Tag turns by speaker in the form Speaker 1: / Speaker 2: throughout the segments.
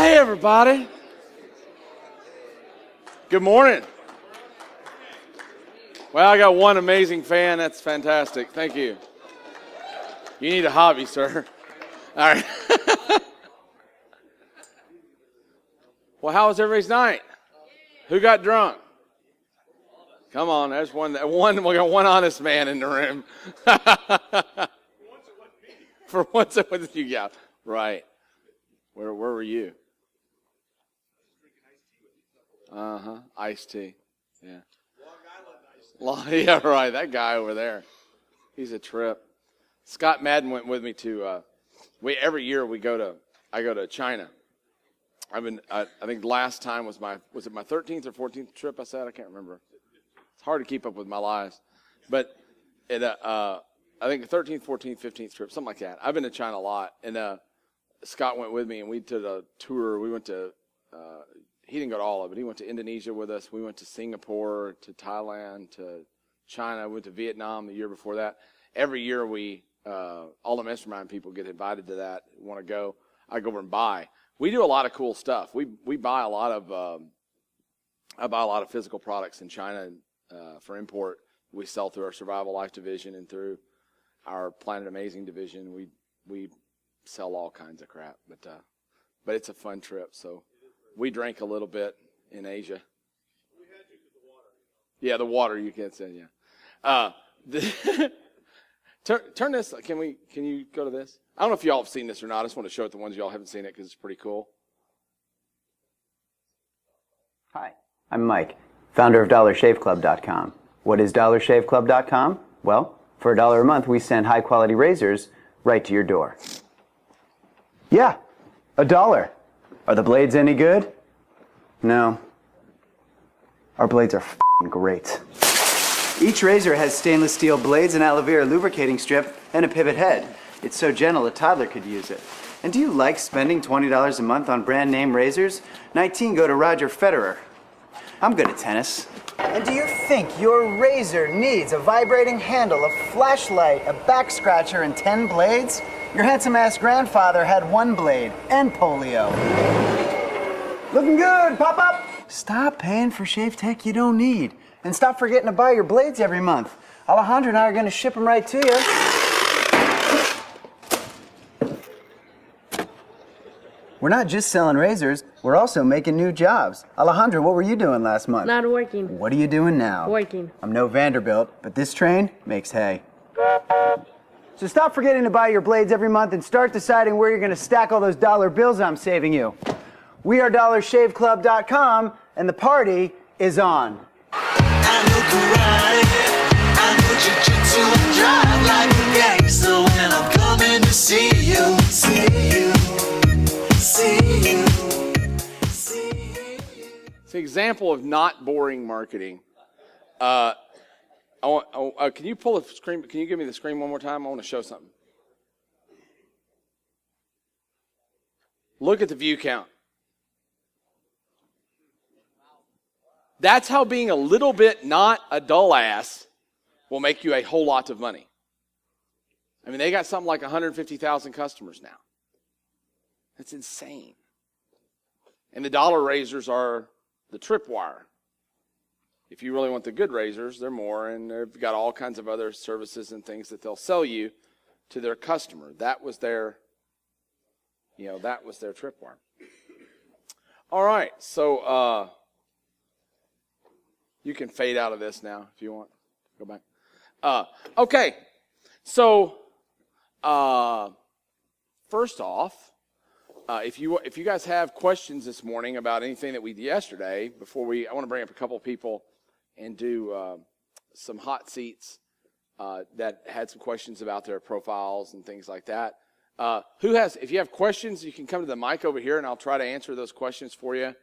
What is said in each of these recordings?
Speaker 1: Hey, everybody. Good morning. Well, I got one amazing fan. That's fantastic. Thank you. You need a hobby, sir. All right. Well, how was everybody's night? Who got drunk? Come on, there's one. We got one honest man in the room. For once it was you, yeah. Right. Where were you? Iced tea. Yeah. Yeah, right. That guy over there. He's a trip. Scott Madden went with me to. Every year I go to China. I think last time was it my 13th or 14th trip? I said I can't remember. It's hard to keep up with my lives, but I think the 13th, 14th, 15th trip, something like that. I've been to China a lot, and Scott went with me, and we did a tour. We went to. He didn't go to all of it. He went to Indonesia with us. We went to Singapore, to Thailand, to China. We went to Vietnam the year before that. Every year all the Mastermind people get invited to that, want to go. I go over and buy. We do a lot of cool stuff. We buy a lot of I buy a lot of physical products in China for import. We sell through our Survival Life division and through our Planet Amazing division. We sell all kinds of crap, but it's a fun trip. So we drank a little bit in Asia. We had to get the water. Yeah, the water you can't say. Yeah. Turn this. Can you go to this? I don't know if y'all have seen this or not. I just want to show it to the ones y'all haven't seen it because it's pretty cool.
Speaker 2: Hi, I'm Mike, founder of DollarShaveClub.com. What is DollarShaveClub.com? Well, for $1 a month, we send high-quality razors right to your door. Yeah, $1. Are the blades any good? No. Our blades are f***ing great. Each razor has stainless steel blades, an aloe vera lubricating strip, and a pivot head. It's so gentle a toddler could use it. And do you like spending $20 a month on brand name razors? 19 go to Roger Federer. I'm good at tennis. And do you think your razor needs a vibrating handle, a flashlight, a back scratcher, and 10 blades? Your handsome-ass grandfather had 1 blade and polio. Looking good, Pop-Up! Stop paying for shave tech you don't need. And stop forgetting to buy your blades every month. Alejandro and I are going to ship them right to you. We're not just selling razors, we're also making new jobs. Alejandro, what were you doing last month?
Speaker 3: Not working.
Speaker 2: What are you doing now?
Speaker 3: Working.
Speaker 2: I'm no Vanderbilt, but this train makes hay. So stop forgetting to buy your blades every month and start deciding where you're going to stack all those dollar bills I'm saving you. We are DollarShaveClub.com, and the party is on.
Speaker 4: I know karate, I know jiu-jitsu and drive like a gangster when I'm coming to see you, see you.
Speaker 1: It's an example of not boring marketing. Can you pull the screen? Can you give me the screen one more time? I want to show something. Look at the view count. That's how being a little bit not a dull ass will make you a whole lot of money. I mean, they got something like 150,000 customers now. That's insane. And the dollar razors are the tripwire. If you really want the good razors, they're more, and they've got all kinds of other services and things that they'll sell you to their customer. That was their tripwire. All right, so you can fade out of this now if you want. Go back. Okay, so first off, if you guys have questions this morning about anything that we did yesterday, I want to bring up a couple of people and do some hot seats that had some questions about their profiles and things like that. If you have questions, you can come to the mic over here and I'll try to answer those questions for you.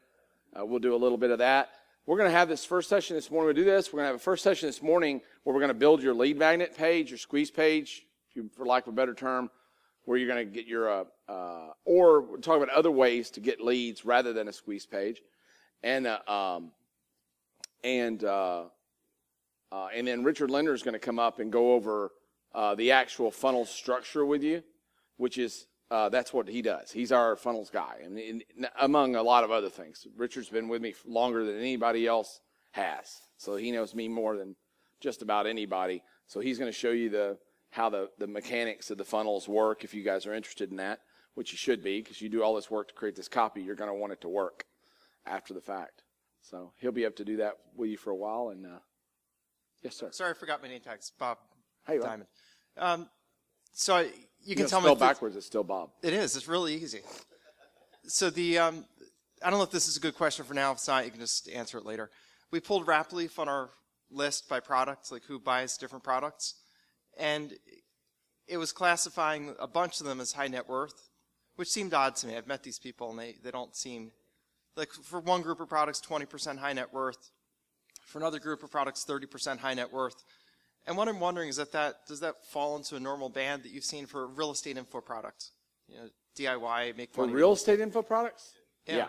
Speaker 1: We'll do a little bit of that. We're going to have this first session this morning. We'll do this. We're going to have a first session this morning where we're going to build your lead magnet page, your squeeze page, for lack of a better term, where you're going to get your, or we're talking about other ways to get leads rather than a squeeze page. And then Richard Linder is going to come up and go over the actual funnel structure with you, which is That's what he does. He's our funnels guy, and among a lot of other things. Richard's been with me longer than anybody else has, so he knows me more than just about anybody. So he's going to show you how the mechanics of the funnels work if you guys are interested in that, which you should be, because you do all this work to create this copy. You're going to want it to work after the fact. So he'll be able to do that with you for a while. And yes, sir.
Speaker 3: Sorry, I forgot my name tags. Bob
Speaker 1: Hey,
Speaker 3: Diamond. So you can tell me
Speaker 1: spell
Speaker 3: if
Speaker 1: backwards. It's still Bob.
Speaker 3: it is. It's really easy. So I don't know if this is a good question for now. If it's not, you can just answer it later. We pulled Rapleaf on our list by products, like who buys different products, and it was classifying a bunch of them as high net worth, which seemed odd to me. I've met these people, and they don't seem like, for one group of products, 20% high net worth. For another group of products, 30% high net worth. And what I'm wondering is does that fall into a normal band that you've seen for real estate info products? DIY, make
Speaker 1: For
Speaker 3: money.
Speaker 1: real estate info products?
Speaker 3: Yeah.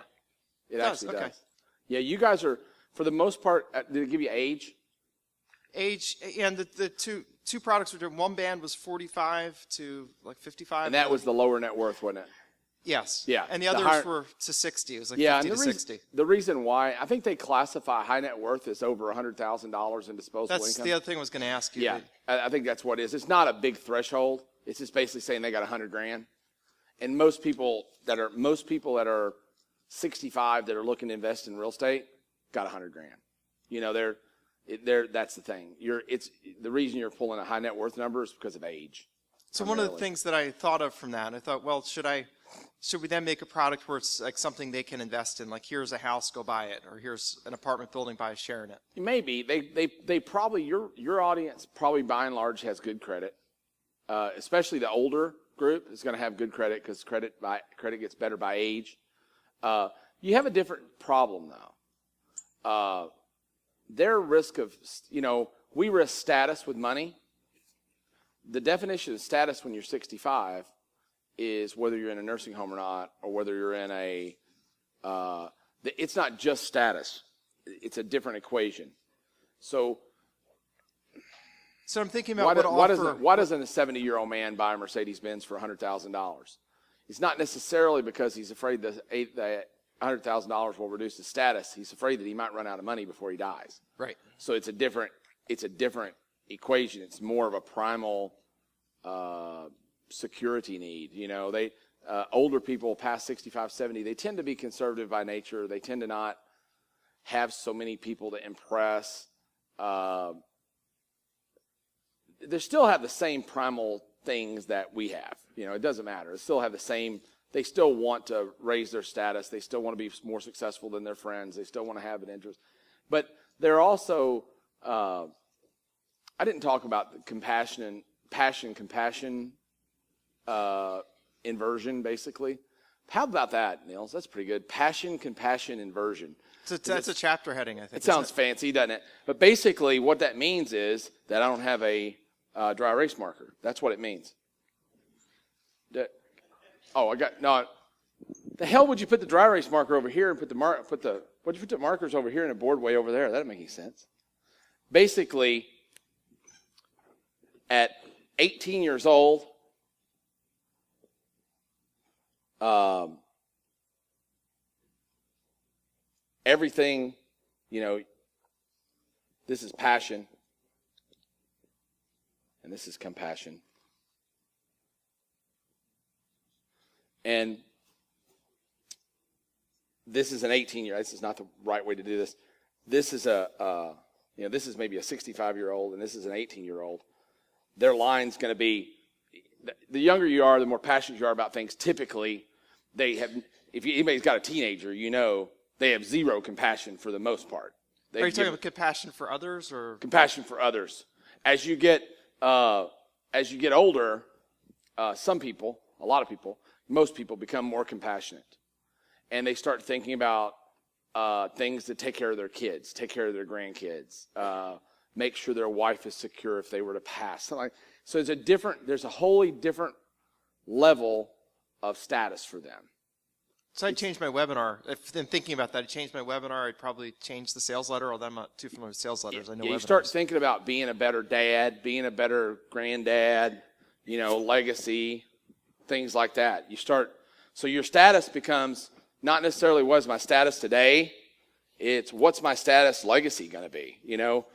Speaker 1: It actually
Speaker 3: okay.
Speaker 1: does. Yeah, you guys are, for the most part, did it give you age?
Speaker 3: Age, and the two products were doing, one band was 45 to like 55.
Speaker 1: And that was the lower net worth, wasn't it?
Speaker 3: Yes.
Speaker 1: Yeah,
Speaker 3: And the
Speaker 1: the
Speaker 3: others
Speaker 1: higher-
Speaker 3: were to 60. It was like
Speaker 1: Yeah,
Speaker 3: 50
Speaker 1: and
Speaker 3: to 60.
Speaker 1: the reason why, I think they classify high net worth as over $100,000 in disposable
Speaker 3: That's
Speaker 1: income.
Speaker 3: the other thing I was going to ask you.
Speaker 1: Yeah, I think that's what it is. It's not a big threshold. It's just basically saying they got $100,000. And most people that are 65 that are looking to invest in real estate got $100,000. That's the thing. The reason you're pulling a high net worth number is because of age.
Speaker 3: So one of the
Speaker 1: primarily.
Speaker 3: things that I thought of from that, I thought, well, should we then make a product where it's like something they can invest in? Like, here's a house, go buy it, or here's an apartment building, buy a share in it.
Speaker 1: Maybe they probably your audience probably by and large has good credit, especially the older group is going to have good credit because credit gets better by age. You have a different problem though. Their risk of we risk status with money. The definition of status when you're 65 is whether you're in a nursing home or not, or whether you're in it's not just status. It's a different equation. So
Speaker 3: So I'm thinking about
Speaker 1: why doesn't a 70-year-old man buy a Mercedes-Benz for $100,000? It's not necessarily because he's afraid that $100,000 will reduce his status. He's afraid that he might run out of money before he dies.
Speaker 3: Right.
Speaker 1: So it's a different equation. It's more of a primal security need. Older people past 65, 70, they tend to be conservative by nature. They tend to not have so many people to impress. They still have the same primal things that we have. It doesn't matter. They still have the same. They still want to raise their status. They still want to be more successful than their friends. They still want to have an interest. But they're also, I didn't talk about the compassion, inversion, basically. How about that, Nils? That's pretty good. Passion, compassion, inversion.
Speaker 3: That's a chapter heading, I think.
Speaker 1: It sounds fancy, doesn't it? But basically what that means is that I don't have a dry erase marker. That's what it means. The hell would you put the dry erase marker over here and put the markers over here and a board way over there? That doesn't make any sense. Basically, at 18 years old, everything, this is passion, and this is compassion. And this is an 18-year. This is not the right way to do this. This is this is maybe a 65-year-old, and this is an 18-year-old. Their line's going to be, the younger you are, the more passionate you are about things. Typically, they have. If anybody's got a teenager, they have zero compassion for the most part.
Speaker 3: Are you talking about compassion for others, or
Speaker 1: compassion for others? As you get older, some people, a lot of people, most people become more compassionate, and they start thinking about things to take care of their kids, take care of their grandkids, make sure their wife is secure if they were to pass. So there's a wholly different level of status for them.
Speaker 3: So I'd change my webinar. If in thinking about that, I'd change my webinar. I'd probably change the sales letter, although I'm not too familiar with sales letters. I know
Speaker 1: You
Speaker 3: webinars.
Speaker 1: start thinking about being a better dad, being a better granddad, legacy, things like that. So your status becomes not necessarily what's my status today, it's what's my status legacy going to be. You know,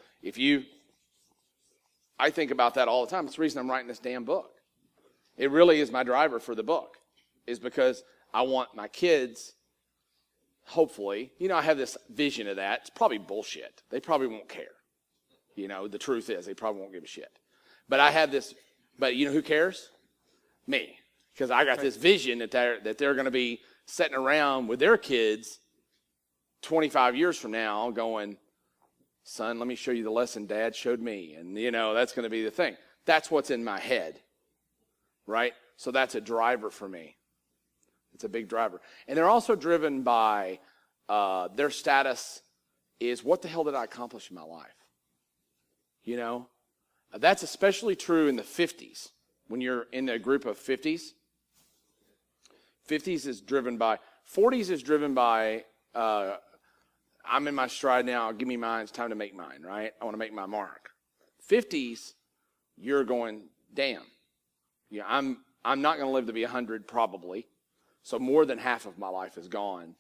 Speaker 1: I think about that all the time. It's the reason I'm writing this damn book. It really is my driver for the book, is because I want my kids, hopefully, you know, I have this vision of that. It's probably bullshit. They probably won't care. You know, the truth is they probably won't give a shit. But I have this, but you know who cares? Me. Because I got this vision that they're going to be sitting around with their kids 25 years from now going, son, let me show you the lesson Dad showed me. And, you know, that's going to be the thing. That's what's in my head, right? So that's a driver for me. It's a big driver. And they're also driven by their status is, what the hell did I accomplish in my life? You know, that's especially true in the 50s. When you're in a group of 50s, 50s is driven by, 40s is driven by, I'm in my stride now, give me mine, it's time to make mine, right? I want to make my mark. 50s, you're going, damn. Yeah, I'm not going to live to be 100 probably. So more than half of my life is gone.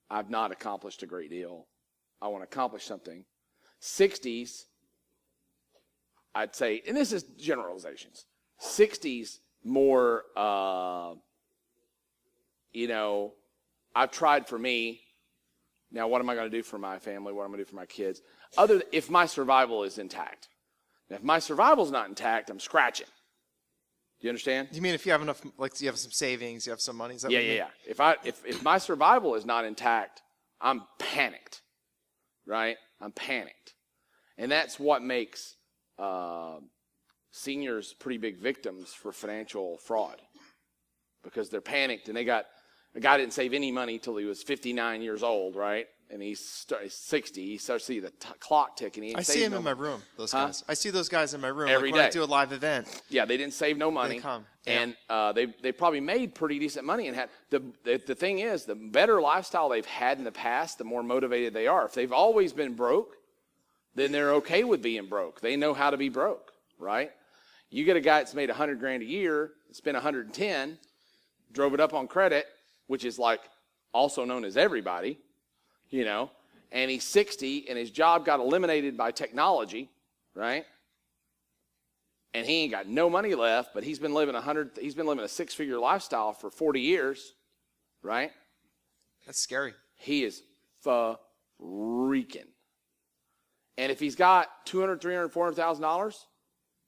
Speaker 1: I've not accomplished a great deal. I want to accomplish something. 60s, I'd say, and this is generalizations, 60s more, you know, I've tried for me. Now, what am I going to do for my family? What am I going to do for my kids? If my survival is intact. Now, if my survival is not intact, I'm scratching. Do you understand?
Speaker 3: You mean if you have enough, like you have some savings, you have some money? Is that
Speaker 1: Yeah. If my survival is not intact, I'm panicked, right? I'm panicked. And that's what makes seniors pretty big victims for financial fraud, because they're panicked, and a guy didn't save any money till he was 59 years old, right? And he's 60. He starts to see the clock ticking.
Speaker 3: I see him in my room, those guys. I see those guys in my room
Speaker 1: Every
Speaker 3: when I
Speaker 1: day.
Speaker 3: do a live event.
Speaker 1: Yeah, they didn't save no money.
Speaker 3: They come.
Speaker 1: And they probably made pretty decent money. And had the thing is, the better lifestyle they've had in the past, the more motivated they are. If they've always been broke, then they're okay with being broke. They know how to be broke, right? You get a guy that's made $100,000 a year, spent 110, drove it up on credit, which is like also known as everybody, you know, and he's 60 and his job got eliminated by technology, right? And he ain't got no money left, but he's been living a six-figure lifestyle for 40 years, right?
Speaker 3: That's scary.
Speaker 1: He is freaking. And if he's got $200,000, $300,000, $400,000,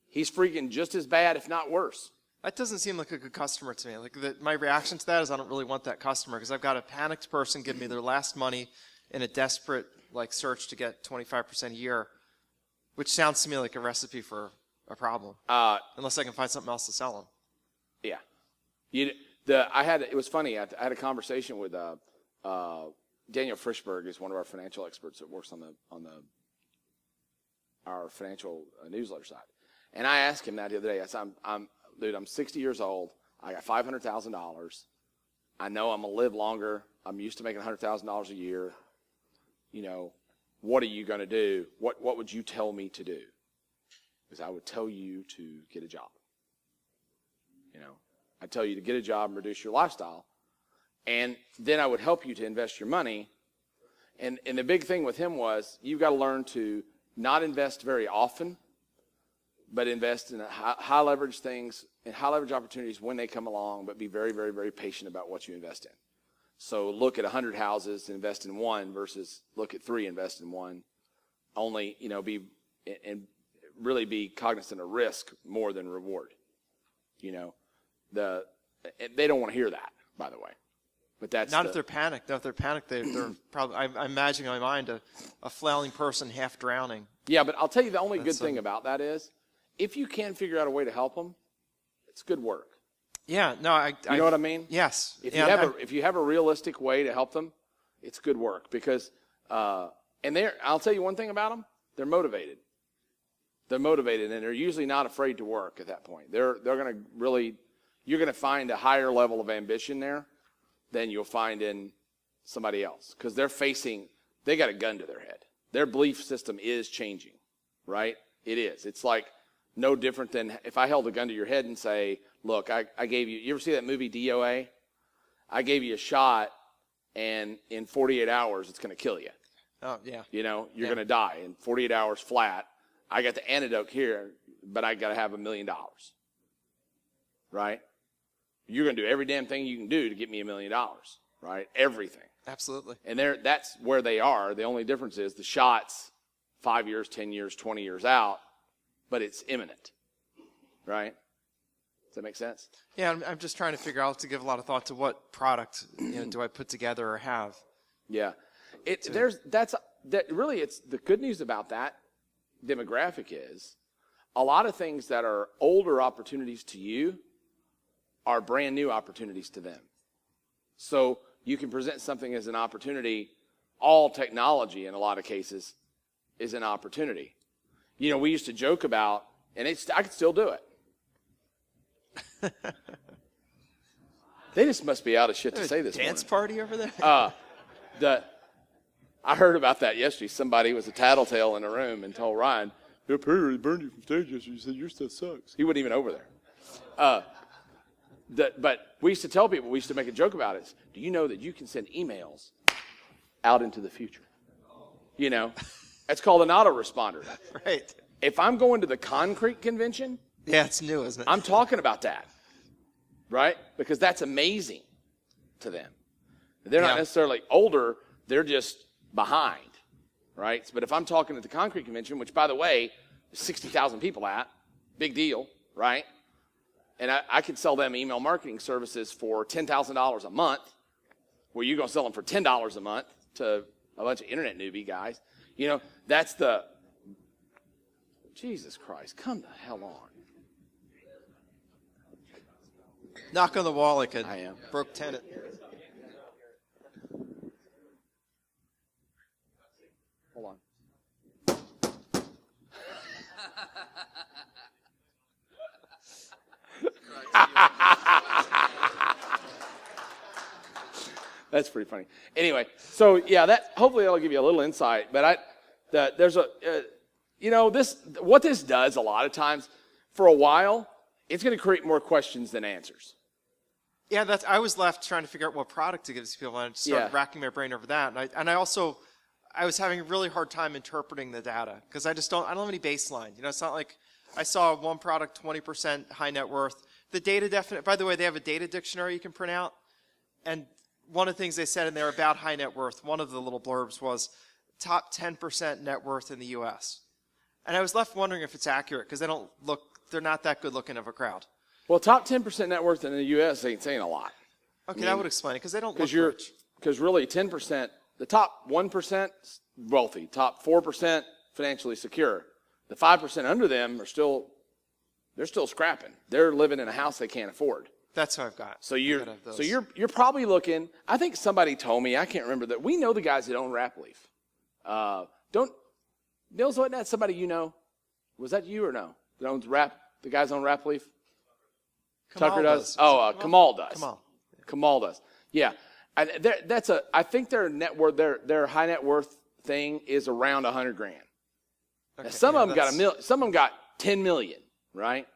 Speaker 1: he's freaking just as bad, if not worse.
Speaker 3: That doesn't seem like a good customer to me. My reaction to that is I don't really want that customer, because I've got a panicked person giving me their last money in a desperate search to get 25% a year, which sounds to me like a recipe for a problem. Unless I can find something else to sell them.
Speaker 1: Yeah. It was funny. I had a conversation with Daniel Frischberg, is one of our financial experts that works on our financial newsletter side. And I asked him that the other day. I said, I'm 60 years old. I got $500,000. I know I'm going to live longer. I'm used to making $100,000 a year. You know, what are you going to do? What would you tell me to do? Because I would tell you to get a job. You know, I'd tell you to get a job and reduce your lifestyle. And then I would help you to invest your money. And the big thing with him was, you've got to learn to not invest very often, but invest in high leverage things and high leverage opportunities when they come along, but be very, very, very patient about what you invest in. So look at 100 houses and invest in one versus look at 3, invest in one. Only, you know, really be cognizant of risk more than reward. You know, they don't want to hear that, by the way. But that's
Speaker 3: if they're panicked. If they're panicked, they're probably. I'm imagining in my mind a flailing person half drowning.
Speaker 1: Yeah, but I'll tell you the only good thing about that is, if you can figure out a way to help them, it's good work.
Speaker 3: Yeah, no,
Speaker 1: you know what I mean?
Speaker 3: Yes.
Speaker 1: If you have a realistic way to help them, it's good work, because I'll tell you one thing about them: they're motivated. They're motivated, and they're usually not afraid to work at that point. They're going to really, you're going to find a higher level of ambition there than you'll find in somebody else, because they got a gun to their head. Their belief system is changing, right? It is. It's like no different than if I held a gun to your head and say, look, I gave you ever see that movie DOA? I gave you a shot, and in 48 hours, it's going to kill you.
Speaker 3: Oh, yeah.
Speaker 1: You know, you're going to die in 48 hours flat. I got the antidote here, but I got to have $1 million. Right? You're going to do every damn thing you can do to get me $1 million. Right? Everything.
Speaker 3: Absolutely.
Speaker 1: And that's where they are. The only difference is the shot's 5 years, 10 years, 20 years out, but it's imminent. Right? Does that make sense?
Speaker 3: Yeah, I'm just trying to figure out, to give a lot of thought to what product do I put together or have.
Speaker 1: Yeah. Really, it's the good news about that demographic is a lot of things that are older opportunities to you are brand new opportunities to them. So you can present something as an opportunity. All technology in a lot of cases is an opportunity. You know, we used to joke about, and I could still do it. They just must be out of shit to say this
Speaker 3: Dance
Speaker 1: morning.
Speaker 3: party over there?
Speaker 1: I heard about that yesterday. Somebody was a tattletale in a room and told Ryan, "Yeah, Perry burned you from stage yesterday. He said your stuff sucks." He wasn't even over there. But we used to tell people, we used to make a joke about it. Do you know that you can send emails out into the future? You know, it's called an autoresponder.
Speaker 3: Right.
Speaker 1: If I'm going to the concrete convention,
Speaker 3: Yeah, it's new, isn't it?
Speaker 1: I'm talking about that, right? Because that's amazing to them. They're not necessarily older, they're just behind, right? But if I'm talking at the concrete convention, which, by the way, 60,000 people at, big deal, right? And I could sell them email marketing services for $10,000 a month, where you're going to sell them for $10 a month to a bunch of internet newbie guys. You know, that's the, Jesus Christ, come the hell on.
Speaker 3: Knock on the wall like a
Speaker 1: I am.
Speaker 3: broke tenant.
Speaker 1: Hold on. That's pretty funny. Anyway, so yeah, that hopefully that'll give you a little insight. But what this does a lot of times, for a while, it's going to create more questions than answers.
Speaker 3: Yeah, I was left trying to figure out what product to give to people, and I started racking my brain over that. And I was having a really hard time interpreting the data because I don't have any baseline. You know, it's not like I saw one product 20% high net worth. The data by the way, they have a data dictionary you can print out, and one of the things they said in there about high net worth, one of the little blurbs was top 10% net worth in the U.S. And I was left wondering if it's accurate because they're not that good looking of a crowd.
Speaker 1: Well, top 10% net worth in the U.S. ain't saying a lot.
Speaker 3: Okay, that would explain it because they don't look rich.
Speaker 1: Because really 10%, the top 1% wealthy, top 4% financially secure. The 5% under them they're still scrapping. They're living in a house they can't afford.
Speaker 3: That's what I've got.
Speaker 1: So you're probably looking. I think somebody told me, I can't remember, that we know the guys that own Rapleaf. Nils, wasn't that somebody you know? Was that you or no? That owns the guys own Rapleaf? Tucker does. Kamal does. Kamal does. Yeah. And I think their net worth, their high net worth thing is around $100,000. Okay, now, some of them got some of them got 10 million, right?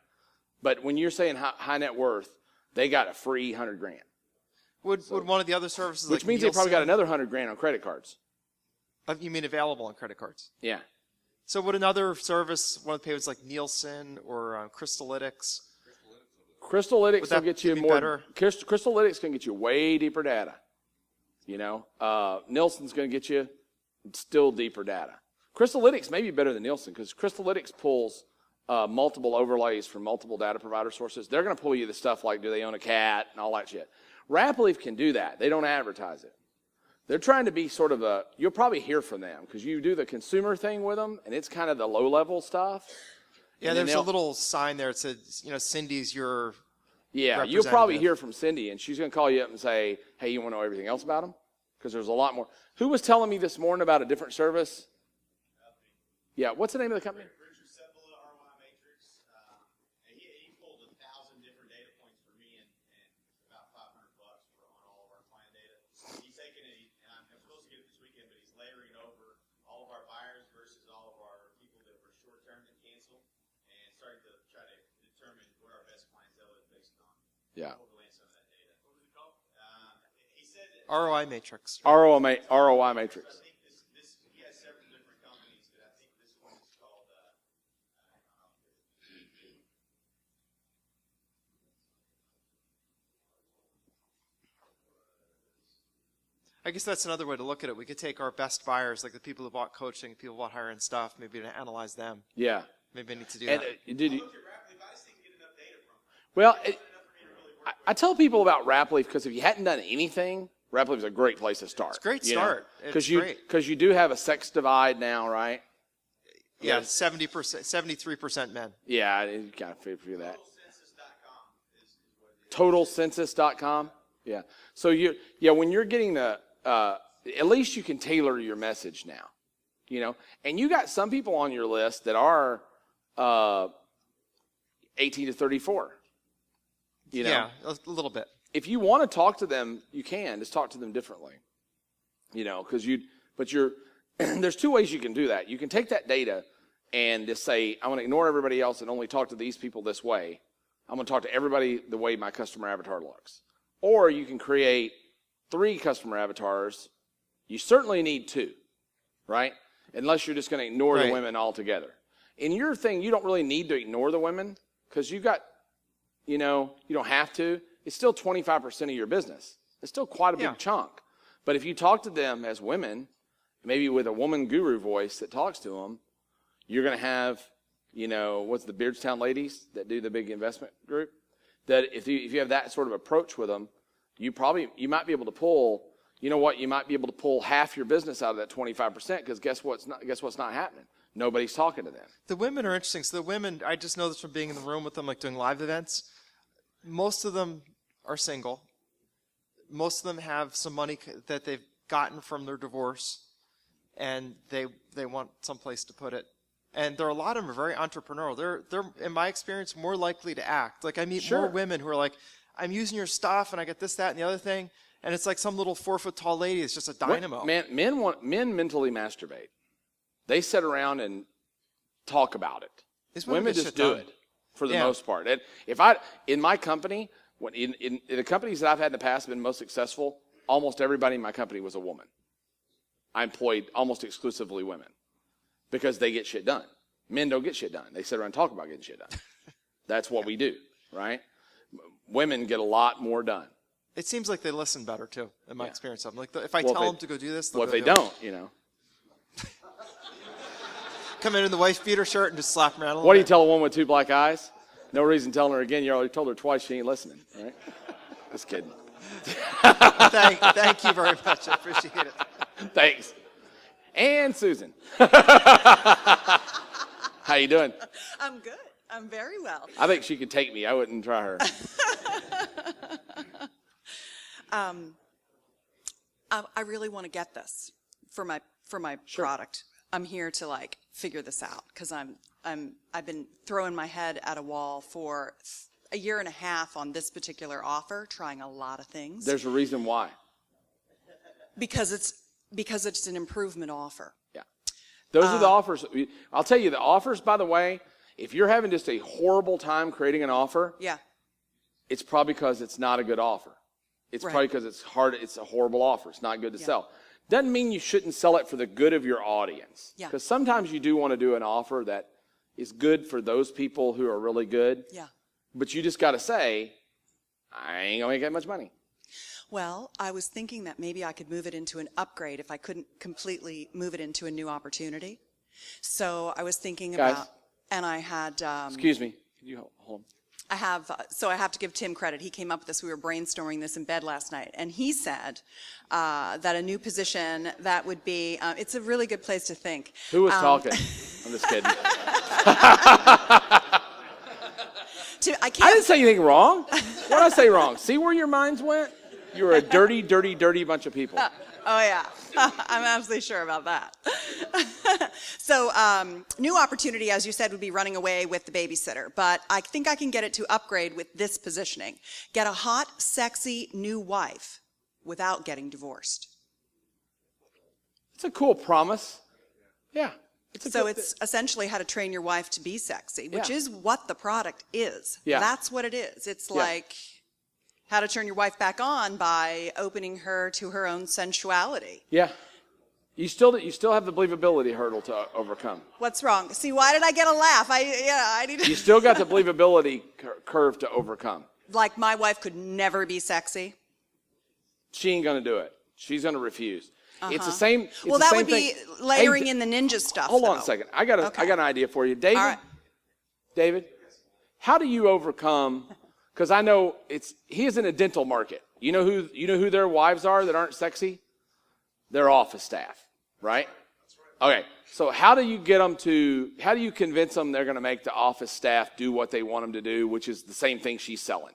Speaker 1: But when you're saying high net worth, they got a free $100,000.
Speaker 3: Would one of the other services,
Speaker 1: which means
Speaker 3: Nielsen,
Speaker 1: they probably got another $100,000 on credit cards.
Speaker 3: You mean available on credit cards?
Speaker 1: Yeah.
Speaker 3: So would another service, one of the payments like Nielsen or Crystallytics?
Speaker 1: Crystallytics will get you more.
Speaker 3: Better?
Speaker 1: Crystallytics can get you way deeper data. You know, Nielsen's going to get you still deeper data. Crystallytics may be better than Nielsen because Crystallytics pulls multiple overlays from multiple data provider sources. They're going to pull you the stuff like, do they own a cat and all that shit. Rapleaf can do that. They don't advertise it. They're trying to be sort of you'll probably hear from them because you do the consumer thing with them and it's kind of the low level stuff.
Speaker 3: Yeah, there's a little sign there that says, Cindy's your
Speaker 1: Yeah, you'll probably hear from Cindy, and she's going to call you up and say, hey, you want to know everything else about them? Because there's a lot more. Who was telling me this morning about a different service? Yeah, what's the name of the company?
Speaker 5: Richard Sepula, RY Matrix. He pulled 1,000 different data points for me and about $500 on all of our client data. He's taking it, and I'm supposed to get it this weekend, but he's layering over all of our buyers versus all of our people that were short-term that cancel, and starting to
Speaker 1: Yeah.
Speaker 5: He said that
Speaker 3: ROI matrix.
Speaker 1: ROI matrix.
Speaker 5: I think this he has several different companies, but I think this one is called
Speaker 3: I guess that's another way to look at it. We could take our best buyers, like the people who bought coaching, people who bought higher end stuff, maybe to analyze them.
Speaker 1: Yeah.
Speaker 3: Maybe I need to do
Speaker 1: And
Speaker 3: that.
Speaker 1: did you?
Speaker 5: Look at Rapidly, but I just didn't get enough data from him.
Speaker 1: Well,
Speaker 5: Enough for me to really work.
Speaker 1: I tell people about Rapleaf because if you hadn't done anything, Rapleaf is a great place to start.
Speaker 3: It's a great
Speaker 1: you know?
Speaker 3: start. It's great.
Speaker 1: Because you do have a sex divide now, right?
Speaker 3: Yeah, 70%, 73% men.
Speaker 1: Yeah, you kind of figure that.
Speaker 5: Census.com is what it is.
Speaker 1: Totalcensus.com. Yeah. So when you're getting the, at least you can tailor your message now, you know. And you got some people on your list that are 18 to 34. You know,
Speaker 3: Yeah, a little bit.
Speaker 1: if you want to talk to them, you can just talk to them differently. You know, there's two ways you can do that. You can take that data and just say, I'm going to ignore everybody else and only talk to these people this way. I'm going to talk to everybody the way my customer avatar looks. Or you can create 3 customer avatars. You certainly need 2, right? Unless you're just going to ignore the
Speaker 3: Right.
Speaker 1: women altogether. In your thing, you don't really need to ignore the women because you don't have to. It's still 25% of your business. It's still quite a big
Speaker 3: Yeah.
Speaker 1: chunk. But if you talk to them as women, maybe with a woman guru voice that talks to them, you're going to have, what's the Beardstown ladies that do the big investment group? That if you have that sort of approach with them, you might be able to pull, you might be able to pull half your business out of that 25% because guess what's not happening? Nobody's talking to them.
Speaker 3: The women are interesting. So the women, I just know this from being in the room with them, like doing live events. Most of them are single. Most of them have some money that they've gotten from their divorce, and they want someplace to put it. And there are a lot of them are very entrepreneurial. They're in my experience more likely to act. Like I meet more women who are like, I'm using your stuff and I get this, that, and the other thing, and it's like some little 4-foot-tall lady is just a dynamo.
Speaker 1: Men mentally masturbate. They sit around and talk about it.
Speaker 3: These
Speaker 1: Women
Speaker 3: get
Speaker 1: just
Speaker 3: shit
Speaker 1: do
Speaker 3: done.
Speaker 1: it for the
Speaker 3: Yeah.
Speaker 1: most part. And in my company, in the companies that I've had in the past have been most successful, almost everybody in my company was a woman. I employed almost exclusively women because they get shit done. Men don't get shit done. They sit around and talk about getting shit done. That's what we do, right? Women get a lot more done.
Speaker 3: It seems like they listen better too, in my
Speaker 1: Yeah.
Speaker 3: experience of them. Like if I
Speaker 1: Well,
Speaker 3: tell
Speaker 1: if
Speaker 3: them to go do this, they'll
Speaker 1: Well, if
Speaker 3: go
Speaker 1: they
Speaker 3: do it.
Speaker 1: don't,
Speaker 3: Come in the wife beater shirt and just slap them around a little
Speaker 1: What do you
Speaker 3: bit.
Speaker 1: tell a woman with 2 black eyes? No reason telling her again. You already told her twice. She ain't listening, right? Just kidding.
Speaker 3: Thank you very much. I appreciate it.
Speaker 1: Thanks. And Susan. How you doing?
Speaker 6: I'm good. I'm very well.
Speaker 1: I think she could take me. I wouldn't try her.
Speaker 6: I really want to get this for my product. I'm here to figure this out because I've been throwing my head at a wall for a year and a half on this particular offer, trying a lot of things
Speaker 1: There's a reason why.
Speaker 6: because it's an improvement offer.
Speaker 1: Yeah. Those are the offers. I'll tell you, the offers, by the way, if you're having just a horrible time creating an offer,
Speaker 6: Yeah.
Speaker 1: it's probably because it's not a good offer. It's
Speaker 6: Right.
Speaker 1: probably because it's hard. It's a horrible offer. It's not good to sell. Doesn't mean you shouldn't sell it for the good of your audience.
Speaker 6: Yeah.
Speaker 1: Because sometimes you do want to do an offer that is good for those people who are really good.
Speaker 6: Yeah.
Speaker 1: But you just got to say, I ain't going to make that much money.
Speaker 6: Well, I was thinking that maybe I could move it into an upgrade if I couldn't completely move it into a new opportunity. So I was thinking
Speaker 1: Guys.
Speaker 6: about, and I had,
Speaker 1: Excuse me. Can you hold on?
Speaker 6: I have to give Tim credit. He came up with this. We were brainstorming this in bed last night. And he said that a new position that would be, it's a really good place to think.
Speaker 1: Who was talking? I'm just kidding.
Speaker 6: I
Speaker 1: I
Speaker 6: can't,
Speaker 1: didn't say anything wrong. What did I say wrong? See where your minds went? You're a dirty, dirty, dirty bunch of people.
Speaker 6: oh yeah, I'm absolutely sure about that. So new opportunity, as you said, would be running away with the babysitter. But I think I can get it to upgrade with this positioning. Get a hot, sexy new wife without getting divorced.
Speaker 1: It's a cool promise. Yeah.
Speaker 6: So it's essentially how to train your wife to be sexy, which
Speaker 1: Yeah.
Speaker 6: is what the product is.
Speaker 1: Yeah.
Speaker 6: That's what it is. It's
Speaker 1: Yeah.
Speaker 6: like how to turn your wife back on by opening her to her own sensuality.
Speaker 1: Yeah. You still have the believability hurdle to overcome.
Speaker 6: What's wrong? See, why did I get a laugh? I need
Speaker 1: You
Speaker 6: to.
Speaker 1: still got the believability curve to overcome.
Speaker 6: Like my wife could never be sexy.
Speaker 1: She ain't gonna do it. She's gonna refuse. It's the same. It's
Speaker 6: Well,
Speaker 1: the
Speaker 6: that
Speaker 1: same
Speaker 6: would be
Speaker 1: thing.
Speaker 6: layering
Speaker 1: Hey,
Speaker 6: in the ninja stuff.
Speaker 1: Hold on
Speaker 6: though.
Speaker 1: a second. I got an idea for you, David.
Speaker 6: All right.
Speaker 1: David, how do you overcome? Because I know he is in a dental market. You know who their wives are that aren't sexy? Their office staff, right? Okay. So how do you convince them they're going to make the office staff do what they want them to do, which is the same thing she's selling?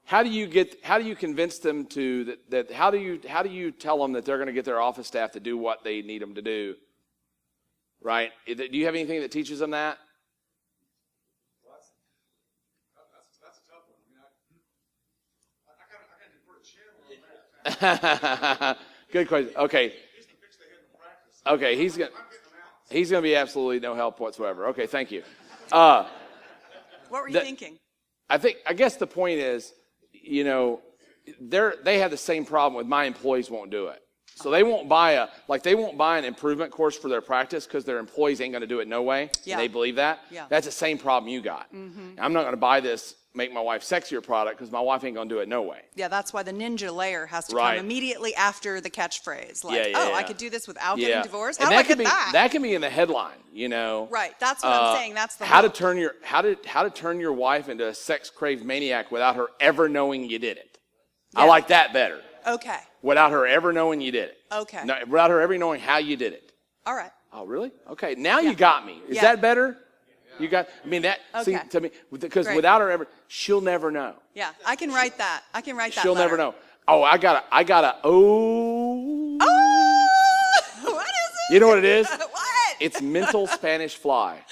Speaker 1: How do you convince them to that how do you tell them that they're going to get their office staff to do what they need them to do? Right? Do you have anything that teaches them that?
Speaker 5: That's a tough one. I kind of
Speaker 1: Good question. Okay. Okay, he's gonna be absolutely no help whatsoever. Okay, thank you.
Speaker 6: What were you thinking?
Speaker 1: I guess the point is, they have the same problem with my employees won't do it. So they won't buy an improvement course for their practice because their employees ain't going to do it no way.
Speaker 6: Yeah.
Speaker 1: And they believe that.
Speaker 6: Yeah.
Speaker 1: That's the same problem you got. Mm-hmm. I'm not going to buy this make my wife sexier product because my wife ain't going to do it no way.
Speaker 6: Yeah, that's why the ninja layer has to
Speaker 1: Right.
Speaker 6: come immediately after the catchpurphrase. Like,
Speaker 1: Yeah,
Speaker 6: I
Speaker 1: yeah.
Speaker 6: could do this without
Speaker 1: Yeah.
Speaker 6: getting divorced. How
Speaker 1: And
Speaker 6: do I
Speaker 1: that could
Speaker 6: get that?
Speaker 1: That can be in the headline,
Speaker 6: Right. That's what I'm saying. That's the
Speaker 1: how to
Speaker 6: hook.
Speaker 1: turn your wife into a sex craved maniac without her ever knowing you did it.
Speaker 6: Yeah.
Speaker 1: I like that better.
Speaker 6: Okay.
Speaker 1: Without her ever knowing you did it.
Speaker 6: Okay.
Speaker 1: No, without her ever knowing how you did it.
Speaker 6: All right.
Speaker 1: Oh, really? Okay. Now you got me. Is
Speaker 6: Yeah.
Speaker 1: that better? You got. I mean that. See,
Speaker 6: Okay.
Speaker 1: to me, because
Speaker 6: Great.
Speaker 1: without her ever, she'll never know.
Speaker 6: Yeah, I can write that. I can write that.
Speaker 1: She'll
Speaker 6: letter.
Speaker 1: never know. Oh, I gotta. Oh.
Speaker 6: Oh, what is it?
Speaker 1: You know what it is?
Speaker 6: What?
Speaker 1: It's mental Spanish fly.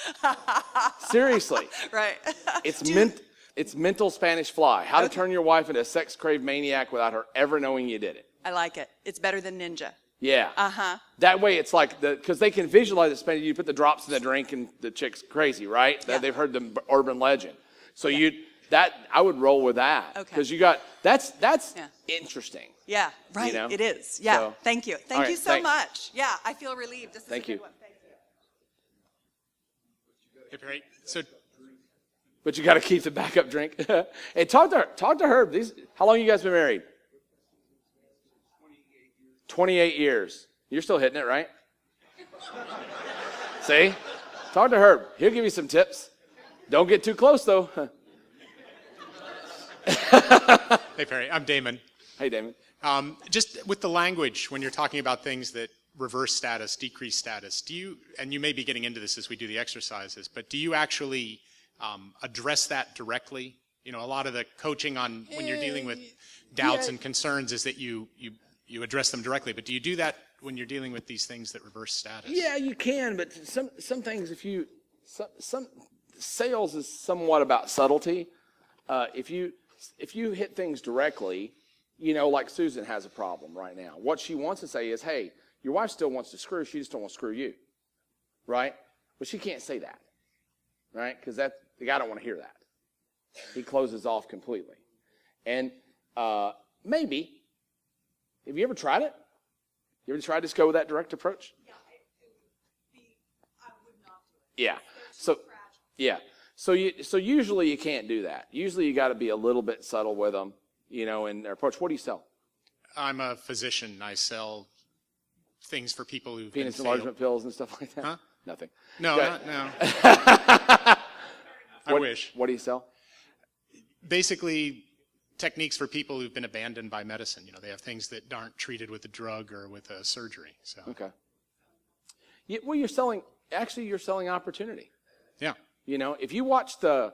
Speaker 1: Seriously.
Speaker 6: Right.
Speaker 1: It's mental Spanish fly. How to turn your wife into a sex craved maniac without her ever knowing you did it.
Speaker 6: I like it. It's better than ninja.
Speaker 1: Yeah.
Speaker 6: Uh-huh.
Speaker 1: That way it's like because they can visualize it. Spanish. You put the drops in the drink and the chick's crazy, right?
Speaker 6: Yeah.
Speaker 1: They've heard the urban legend. So I would roll with that.
Speaker 6: Okay.
Speaker 1: Because that's
Speaker 6: Yeah.
Speaker 1: interesting.
Speaker 6: Yeah, right.
Speaker 1: know?
Speaker 6: It is. Yeah.
Speaker 1: So-
Speaker 6: Thank you.
Speaker 1: All
Speaker 6: Thank
Speaker 1: right,
Speaker 6: you so
Speaker 1: thanks.
Speaker 6: much. Yeah, I feel relieved. This is
Speaker 1: Thank
Speaker 6: a good
Speaker 1: you.
Speaker 6: one. Thank you.
Speaker 7: Right. So
Speaker 1: But you got to keep the backup drink. Hey, talk to Herb. How long you guys been married? 28 years. You're still hitting it, right? See? Talk to Herb. He'll give you some tips. Don't get too close, though.
Speaker 7: hey, Perry, I'm Damon.
Speaker 1: Hey, Damon.
Speaker 7: Just with the language, when you're talking about things that reverse status, decrease status, and you may be getting into this as we do the exercises, but do you actually address that directly? A lot of the coaching on when you're dealing with doubts and concerns is that you address them directly, but do you do that when you're dealing with these things that reverse status?
Speaker 1: Yeah, you can, but some things, some sales is somewhat about subtlety. If you hit things directly, like Susan has a problem right now. What she wants to say is, hey, your wife still wants to screw, she just don't want to screw you, right? But she can't say that, right? Because the guy don't want to hear that. He closes off completely. And maybe, have you ever tried it? You ever tried to just go with that direct approach?
Speaker 6: I would not do it.
Speaker 1: Yeah. So, yeah. So usually you can't do that. Usually you got to be a little bit subtle with them, in their approach. What do you sell?
Speaker 7: I'm a physician. I sell things for people who've
Speaker 1: Penis
Speaker 7: been
Speaker 1: enlargement pills and stuff like that?
Speaker 7: Huh?
Speaker 1: Nothing.
Speaker 7: No,
Speaker 1: Go ahead.
Speaker 7: no. I wish.
Speaker 1: What do you sell?
Speaker 7: Basically, techniques for people who've been abandoned by medicine. They have things that aren't treated with a drug or with a surgery. So,
Speaker 1: Okay. Well, you're selling opportunity.
Speaker 7: yeah.
Speaker 1: If you watch the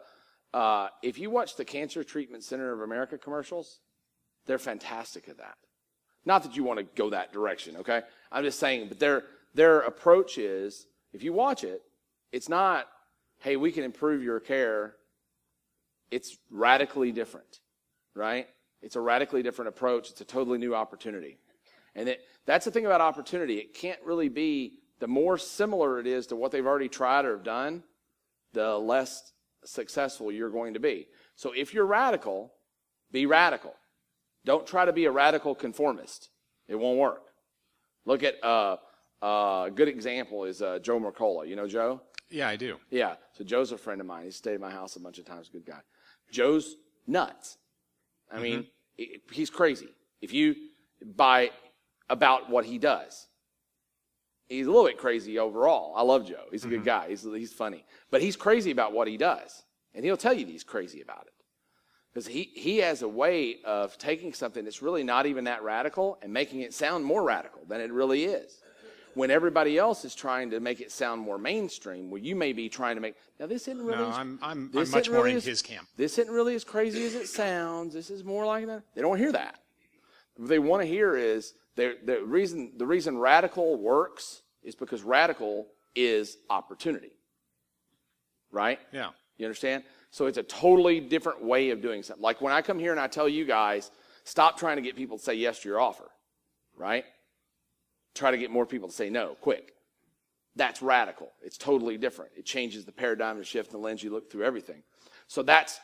Speaker 1: Cancer Treatment Center of America commercials, they're fantastic at that. Not that you want to go that direction, okay? I'm just saying, but their approach is, if you watch it, it's not, hey, we can improve your care. It's radically different, right? It's a radically different approach. It's a totally new opportunity. And that's the thing about opportunity. It can't really be, the more similar it is to what they've already tried or have done, the less successful you're going to be. So if you're radical, be radical. Don't try to be a radical conformist. It won't work. Look at a good example is Joe Mercola. You know Joe?
Speaker 7: Yeah, I do.
Speaker 1: Yeah. So Joe's a friend of mine. He's stayed at my house a bunch of times. Good guy. Joe's nuts. I mean, he's crazy. If you buy about what he does, he's a little bit crazy overall. I love Joe. He's a good guy. He's funny. But he's crazy about what he does. And he'll tell you he's crazy about it. Because he has a way of taking something that's really not even that radical and making it sound more radical than it really is. When everybody else is trying to make it sound more mainstream, well, you may be trying to make, now this isn't really,
Speaker 7: No, I'm
Speaker 1: this
Speaker 7: much
Speaker 1: isn't
Speaker 7: more
Speaker 1: really
Speaker 7: in
Speaker 1: as-
Speaker 7: his camp.
Speaker 1: This isn't really as crazy as it sounds. This is more like that. They don't hear that. What they want to hear is the reason radical works is because radical is opportunity. Right?
Speaker 7: Yeah.
Speaker 1: You understand? So it's a totally different way of doing something. Like when I come here and I tell you guys, stop trying to get people to say yes to your offer. Right? Try to get more people to say no, quick. That's radical. It's totally different. It changes the paradigm, the shift, and the lens you look through everything. So that's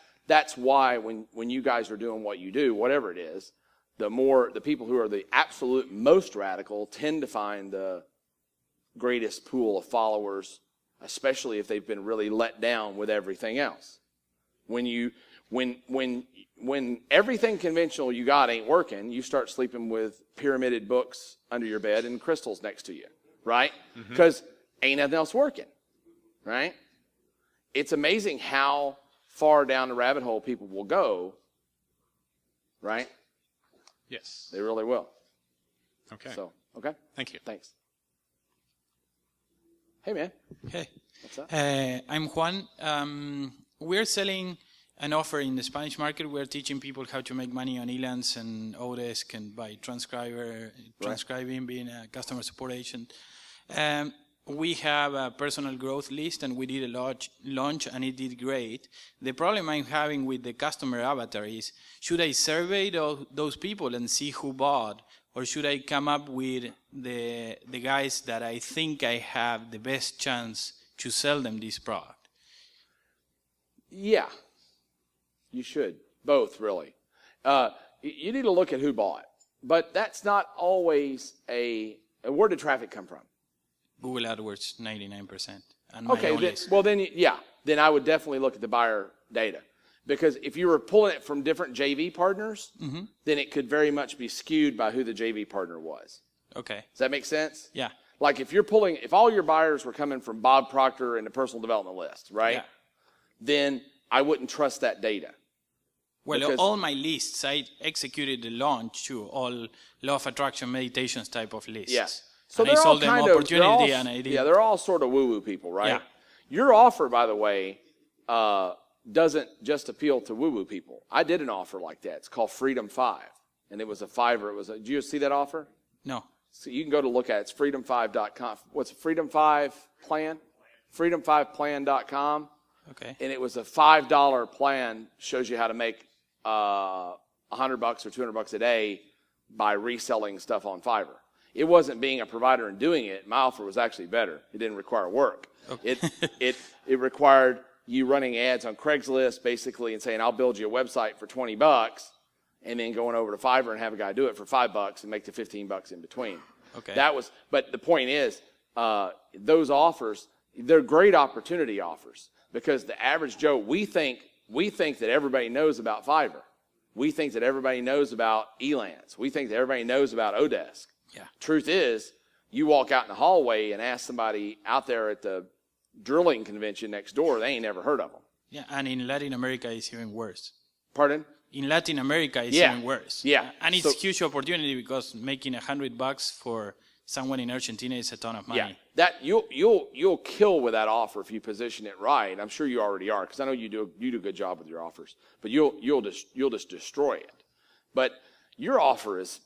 Speaker 1: why when you guys are doing what you do, whatever it is, the people who are the absolute most radical tend to find the greatest pool of followers, especially if they've been really let down with everything else. When everything conventional you got ain't working, you start sleeping with pyramided books under your bed and crystals next to you, right? Because ain't nothing else working, right? It's amazing how far down the rabbit hole people will go, right?
Speaker 7: Yes.
Speaker 1: They really will.
Speaker 7: Okay.
Speaker 1: So, okay?
Speaker 7: Thank you.
Speaker 1: Thanks. Hey, man.
Speaker 8: Hey,
Speaker 1: What's up?
Speaker 8: I'm Juan. We're selling an offer in the Spanish market. We're teaching people how to make money on Elance and Odesk and by transcribing, being a customer support agent. We have a personal growth list, and we did a launch, and it did great. The problem I'm having with the customer avatar is, should I survey those people and see who bought, or should I come up with the guys that I think I have the best chance to sell them this product?
Speaker 1: Yeah, you should. Both, really. You need to look at who bought. But that's not always where did traffic come from?
Speaker 8: Google AdWords, 99%. And
Speaker 1: Okay, then I would definitely look at the buyer data. Because if you were pulling it from different JV partners, then it could very much be skewed by who the JV partner was.
Speaker 8: Okay.
Speaker 1: Does that make sense?
Speaker 8: Yeah.
Speaker 1: Like if all your buyers were coming from Bob Proctor and the personal development list, right?
Speaker 8: Yeah.
Speaker 1: Then I wouldn't trust that data.
Speaker 8: Well,
Speaker 1: Because-
Speaker 8: all my lists, I executed the launch to all law of attraction meditations type of lists.
Speaker 1: Yes. So
Speaker 8: and I
Speaker 1: they're all
Speaker 8: sold them
Speaker 1: kind
Speaker 8: opportunity,
Speaker 1: of,
Speaker 8: and I did.
Speaker 1: yeah, they're all sort of woo-woo people, right?
Speaker 8: Yeah.
Speaker 1: Your offer, by the way, doesn't just appeal to woo-woo people. I did an offer like that. It's called Freedom 5, and it was a $5. Did you see that offer?
Speaker 8: No.
Speaker 1: So you can go to look at it. It's freedom5.com. What's Freedom 5 plan? Freedom5plan.com.
Speaker 8: Okay.
Speaker 1: And it was a $5 plan, shows you how to make $100 or $200 a day by reselling stuff on Fiverr. It wasn't being a provider and doing it. My offer was actually better. It didn't require work.
Speaker 8: Okay.
Speaker 1: It required you running ads on Craigslist basically and saying, I'll build you a website for $20, and then going over to Fiverr and have a guy do it for $5 and make the $15 in between.
Speaker 8: Okay.
Speaker 1: But the point is, those offers, they're great opportunity offers, because the average Joe, we think that everybody knows about Fiverr. We think that everybody knows about Elance. We think that everybody knows about Odesk.
Speaker 8: Yeah.
Speaker 1: Truth is, you walk out in the hallway and ask somebody out there at the drilling convention next door, they ain't never heard of them.
Speaker 8: Yeah, and in Latin America, it's even worse.
Speaker 1: Pardon?
Speaker 8: In Latin America, it's
Speaker 1: Yeah.
Speaker 8: even worse.
Speaker 1: Yeah.
Speaker 8: And it's
Speaker 1: So-
Speaker 8: huge opportunity, because making $100 for someone in Argentina is a ton of money.
Speaker 1: Yeah, that you'll kill with that offer if you position it right. I'm sure you already are, because I know you do a good job with your offers. But you'll just destroy it. But your offer is,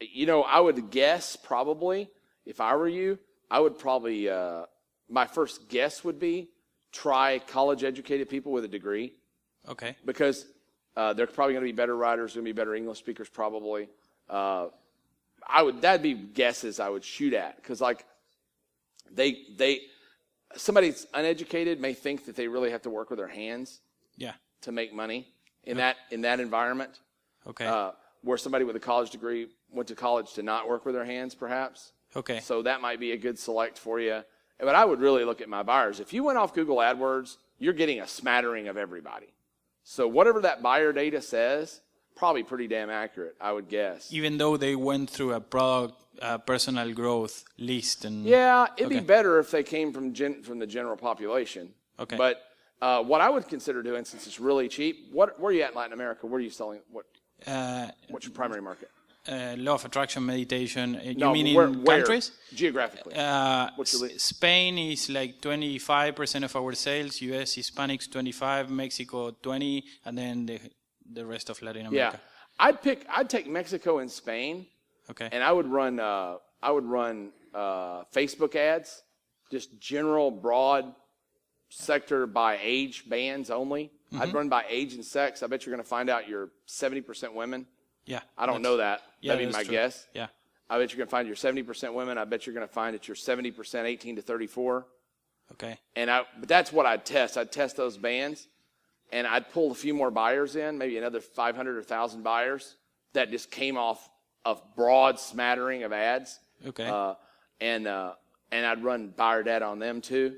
Speaker 1: I would guess probably, if I were you, I would probably my first guess would be try college-educated people with a degree,
Speaker 8: Okay.
Speaker 1: because they're probably going to be better writers, going to be better English speakers probably. That'd be guesses I would shoot at, because like somebody that's uneducated may think that they really have to work with their hands
Speaker 8: Yeah.
Speaker 1: to make money in that environment.
Speaker 8: Okay.
Speaker 1: Where somebody with a college degree went to college to not work with their hands, perhaps.
Speaker 8: Okay.
Speaker 1: So that might be a good select for you. But I would really look at my buyers. If you went off Google AdWords, you're getting a smattering of everybody. So whatever that buyer data says, probably pretty damn accurate, I would guess.
Speaker 8: Even though they went through a product personal growth list and
Speaker 1: Yeah, it'd be
Speaker 8: Okay.
Speaker 1: better if they came from the general population.
Speaker 8: Okay.
Speaker 1: But what I would consider doing, since it's really cheap, where are you at in Latin America? Where are you selling? What's your primary market?
Speaker 8: law of attraction meditation. You
Speaker 1: No,
Speaker 8: mean
Speaker 1: where,
Speaker 8: in countries?
Speaker 1: Geographically. What's your
Speaker 8: Spain is like 25% of our sales. US, Hispanics 25, Mexico 20, and then the rest of Latin
Speaker 1: Yeah,
Speaker 8: America.
Speaker 1: I'd take Mexico and Spain,
Speaker 8: Okay.
Speaker 1: and I would run Facebook ads, just general broad sector by age bands only. I'd run by age and sex. I bet you're going to find out you're 70% women.
Speaker 8: Yeah.
Speaker 1: I don't know that.
Speaker 8: Yeah,
Speaker 1: That'd be
Speaker 8: that's
Speaker 1: my
Speaker 8: true.
Speaker 1: guess.
Speaker 8: Yeah.
Speaker 1: I bet you're going to find you're 70% women. I bet you're going to find that you're 70% 18 to 34.
Speaker 8: Okay.
Speaker 1: But that's what I'd test. I'd test those bands, and I'd pull a few more buyers in, maybe another 500 or 1,000 buyers that just came off a broad smattering of ads.
Speaker 8: Okay.
Speaker 1: And I'd run buyer data on them too,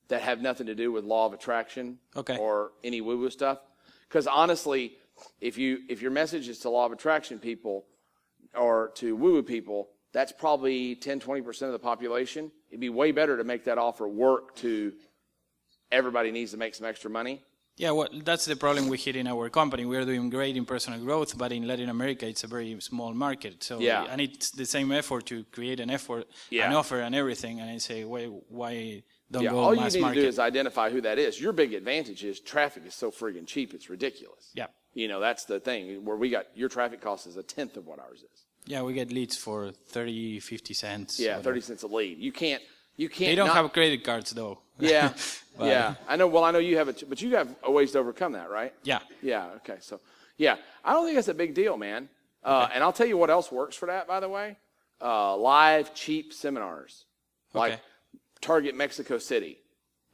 Speaker 1: that have nothing to do with law of attraction
Speaker 8: Okay.
Speaker 1: or any woo-woo stuff. Because honestly, if your message is to law of attraction people or to woo-woo people, that's probably 10-20% of the population. It'd be way better to make that offer work to everybody needs to make some extra money.
Speaker 8: Yeah, well, that's the problem we hit in our company. We are doing great in personal growth, but in Latin America, it's a very small market. So,
Speaker 1: Yeah.
Speaker 8: and it's the same effort to create an
Speaker 1: Yeah.
Speaker 8: offer and everything. And I say, why don't
Speaker 1: Yeah,
Speaker 8: go
Speaker 1: all you
Speaker 8: mass
Speaker 1: need
Speaker 8: market?
Speaker 1: to do is identify who that is. Your big advantage is traffic is so friggin' cheap, it's ridiculous.
Speaker 8: Yeah.
Speaker 1: You know, that's the thing. Where your traffic cost is 1/10 of what ours is.
Speaker 8: Yeah, we get leads for 30, 50 cents.
Speaker 1: Yeah,
Speaker 8: whatever.
Speaker 1: 30 cents a lead. You can't.
Speaker 8: They don't
Speaker 1: not-
Speaker 8: have credit cards, though.
Speaker 1: Yeah,
Speaker 8: But-
Speaker 1: yeah. I know. Well, I know you have it, but you have a ways to overcome that, right?
Speaker 8: Yeah.
Speaker 1: Yeah. Okay. So, yeah, I don't think that's a big deal, man. And I'll tell you what else works for that, by the way. Live cheap seminars, like
Speaker 8: Okay.
Speaker 1: target Mexico City,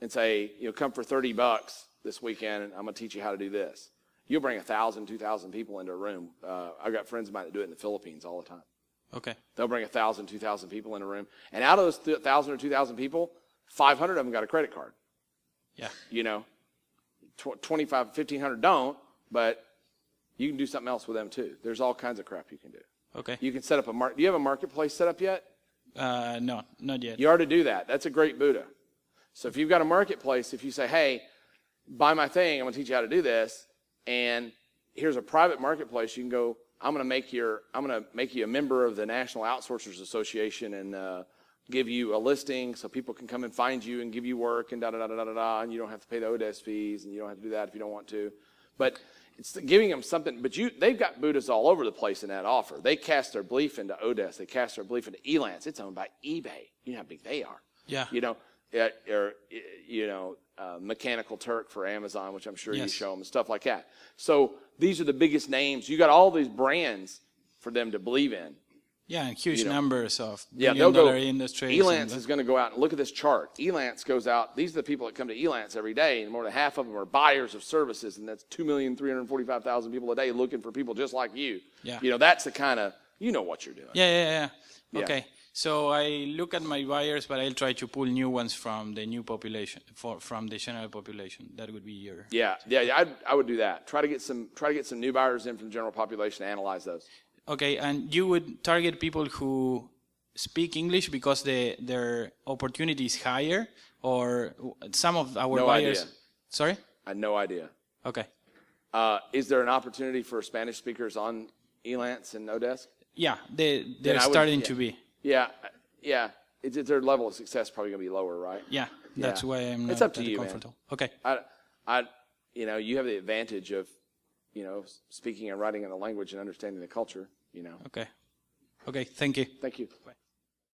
Speaker 1: and say, come for $30 this weekend, and I'm gonna teach you how to do this. You'll bring 1,000, 2,000 people into a room. I've got friends of mine that do it in the Philippines all the time.
Speaker 8: Okay.
Speaker 1: They'll bring 1,000, 2,000 people in a room, and out of those 1,000 or 2,000 people, 500 of them got a credit card.
Speaker 8: Yeah.
Speaker 1: 25, 1,500 don't, but you can do something else with them too. There's all kinds of crap you can do.
Speaker 8: Okay.
Speaker 1: You can set up do you have a marketplace set up yet?
Speaker 8: No, not yet.
Speaker 1: You already do that. That's a great Buddha. So if you've got a marketplace, if you say, hey, buy my thing, I'm going to teach you how to do this, and here's a private marketplace, you can go, I'm going to make you a member of the National Outsourcers Association and give you a listing so people can come and find you and give you work and da-da-da-da-da-da, and you don't have to pay the ODS fees, and you don't have to do that if you don't want to. But it's giving them something. But they've got Buddhas all over the place in that offer. They cast their belief into ODS. They cast their belief into Elance. It's owned by eBay. You know how big they are.
Speaker 8: Yeah.
Speaker 1: Mechanical Turk for Amazon, which I'm sure you
Speaker 8: Yes.
Speaker 1: show them, and stuff like that. So these are the biggest names. You got all these brands for them to believe in.
Speaker 8: Yeah, and huge numbers of
Speaker 1: Yeah,
Speaker 8: billion
Speaker 1: they'll go.
Speaker 8: dollar industries.
Speaker 1: Elance is going to go out and look at this chart. Elance goes out. These are the people that come to Elance every day, and more than half of them are buyers of services, and that's 2,345,000 people a day looking for people just like you.
Speaker 8: Yeah.
Speaker 1: That's the kind of what you're doing.
Speaker 8: Yeah.
Speaker 1: Yeah.
Speaker 8: Okay. So I look at my buyers, but I'll try to pull new ones from the new population, from the general population. That would be your.
Speaker 1: Yeah. I would do that. Try to get some new buyers in from the general population. Analyze those.
Speaker 8: Okay, and you would target people who speak English because their opportunity is higher, or some of our
Speaker 1: No
Speaker 8: buyers.
Speaker 1: idea.
Speaker 8: Sorry.
Speaker 1: I had no idea.
Speaker 8: Okay.
Speaker 1: Is there an opportunity for Spanish speakers on Elance and Odesk?
Speaker 8: Yeah, they're
Speaker 1: I would-
Speaker 8: starting
Speaker 1: yeah.
Speaker 8: to be.
Speaker 1: Yeah. Their level of success is probably going to be lower, right?
Speaker 8: Yeah, that's why I'm not
Speaker 1: It's up to
Speaker 8: very
Speaker 1: you, man.
Speaker 8: comfortable. Okay.
Speaker 1: You have the advantage of, speaking and writing in the language and understanding the culture,
Speaker 8: Okay. Okay. Thank you.
Speaker 1: Thank you.
Speaker 8: Bye.